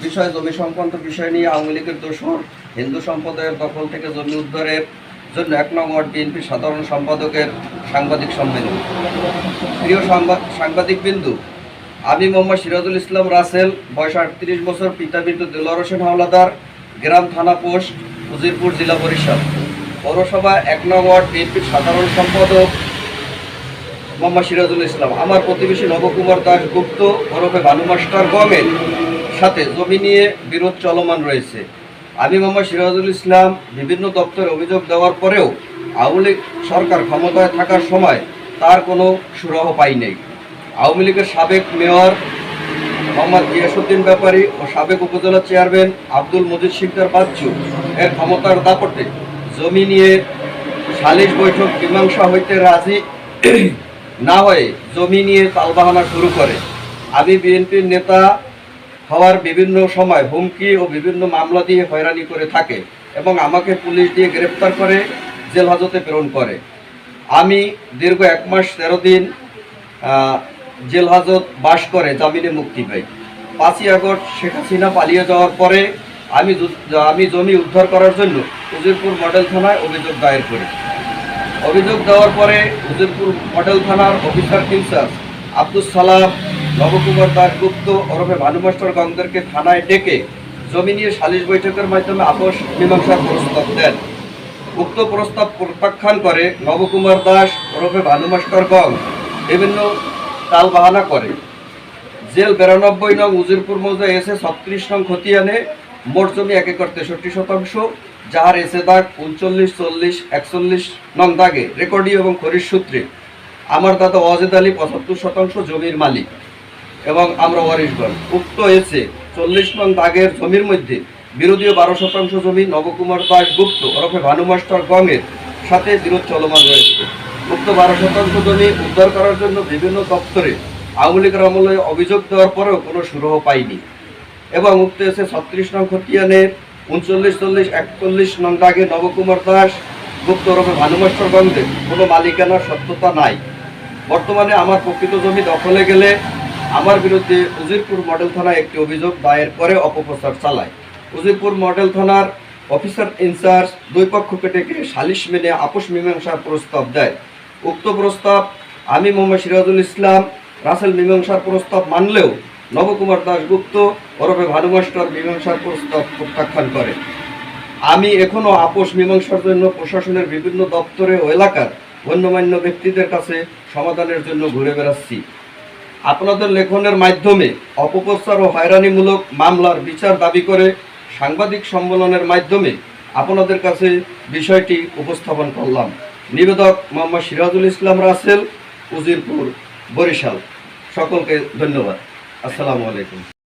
বিষয় জমি সংক্রান্ত বিষয় নিয়ে আওয়ামী লীগের দোসর হিন্দু সম্প্রদায়ের দখল থেকে জমি উদ্ধারের জন্য ১ নং ওয়ার্ড বিএনপির সাধারণ সম্পাদকের সাংবাদিক সম্মেলন। প্রিয় সাংবাদিক বিন্দু, আমি মোহাম্মদ সিরাজুল ইসলাম রাসেল, বয়স ৩৮ বছর, পিতা মৃত দেলোয়ার হোসেন হাওলাদার, গ্রাম থানা পোস্ট উজিরপুর, জেলা বরিশাল, পৌরসভা ১ নং ওয়ার্ড বিএনপির সাধারণ সম্পাদক মোহাম্মদ সিরাজুল ইসলাম। আমার প্রতিবেশী নবকুমার দাস গুপ্ত ওরফে ভানু মাস্টার গমের সাথে জমি নিয়ে বিরোধ চলমান রয়েছে। আমি মোহাম্মদ সিরাজুল ইসলাম বিভিন্ন দপ্তরে অভিযোগ দেওয়ার পরেও আওয়ামী লীগ সরকার ক্ষমতায় থাকার সময় তার কোনো সুরাহ পাই নেই। আওয়ামী লীগের সাবেক মেয়র মোহাম্মদ গিয়াসউদ্দিন ব্যাপারী ও সাবেক উপজেলা চেয়ারম্যান আব্দুল মজিদ শিকদার বাচ্চু এর ক্ষমতার দাপটে জমি নিয়ে সালিশ বৈঠক মীমাংসা হইতে রাজি না হয়ে জমি নিয়ে তালবাহানা শুরু করে। আমি বিএনপির নেতা হওয়ার বিভিন্ন সময় হুমকি ও বিভিন্ন মামলা দিয়ে হয়রানি করে থাকে এবং আমাকে পুলিশ দিয়ে গ্রেপ্তার করে জেল হাজতে প্রেরণ করে। আমি দীর্ঘ ১ মাস ১৩ দিন জেল হাজত বাস করে জামিনে মুক্তি পাই। ৫ই আগস্ট শেখ হাসিনা পালিয়ে যাওয়ার পরে আমি জমি উদ্ধার করার জন্য উজিরপুর মডেল থানায় অভিযোগ দায়ের করি। অভিযোগ দেওয়ার পরে উজিরপুর মডেল থানার অফিসার ইনচার্জ আব্দুল সালাম নবকুমার দাস গুপ্ত ওরফে ভানু মাস্টার গঙ্গদেরকে থানায় ডেকে জমি নিয়ে সালিশ বৈঠকের মাধ্যমে আপোষ মীমাংসার প্রস্তাব দেন। উক্ত প্রস্তাব প্রত্যাখ্যান করে নবকুমার দাস ওরফে ভানু মাস্টার গং বিভিন্ন তালবাহানা করে। জেল ৯২ নং উজিরপুর মৌজা এসে ৩৬ নং খতিয়ানে মোট জমি ১ একর ৬৩ শতাংশ, যাহার এসে দাগ ৩৯, ৪০, ৪১ নং দাগে রেকর্ডি এবং খরিজ সূত্রে আমার দাদা ওয়াজেদ আলী ৭৫ শতাংশ জমির মালিক এবং আমরা ওয়ারিশগণ। উক্ত এসে ৪০ নং দাগের জমির মধ্যে বিরোধীয় ১২ শতাংশ জমি নবকুমার দাস গুপ্ত ওরফে ভানু মাস্টার গঙের সাথে বিরোধ চলমান রয়েছে। উক্ত ১২ শতাংশ জমি উদ্ধার করার জন্য বিভিন্ন দপ্তরে আওয়ামী লীগের আমলে অভিযোগ দেওয়ার পরেও কোনো সুরাহ পাইনি এবং উক্ত এসে ৩৬ নং খতিয়ানে ৩৯, ৪০, ৪১ নং দাগে নবকুমার দাস গুপ্ত ওরফে ভানু মাস্টার গঙ্গের কোনো মালিকানার সত্যতা নাই। বর্তমানে আমার প্রকৃত জমি দখলে গেলে আমার বিরুদ্ধে উজিরপুর মডেল থানায় একটি অভিযোগ দায়ের করে অপপ্রচার চালায়। উজিরপুর মডেল থানার অফিসার ইনচার্জ দুই পক্ষকে ডেকে সালিশ মেনে আপোষ মীমাংসার প্রস্তাব দেয়। উক্ত প্রস্তাব আমি মোহাম্মদ সিরাজুল ইসলাম রাসেল মীমাংসার প্রস্তাব মানলেও নবকুমার দাস গুপ্ত ওরফে ভানু মাস্টার মীমাংসার প্রস্তাব প্রত্যাখ্যান করে। আমি এখনও আপোষ মীমাংসার জন্য প্রশাসনের বিভিন্ন দপ্তরে ও এলাকার গণ্যমান্য ব্যক্তিদের কাছে সমাধানের জন্য ঘুরে বেড়াচ্ছি। আপনাদের লেখনের মাধ্যমে অপপ্রচার ও হয়রানিমূলক মামলার বিচার দাবি করে সাংবাদিক সম্মেলনের মাধ্যমে আপনাদের কাছে বিষয়টি উপস্থাপন করলাম। নিবেদক মোহাম্মদ সিরাজুল ইসলাম রাসেল, উজিরপুর, বরিশাল। সকলকে ধন্যবাদ। আসসালামু আলাইকুম।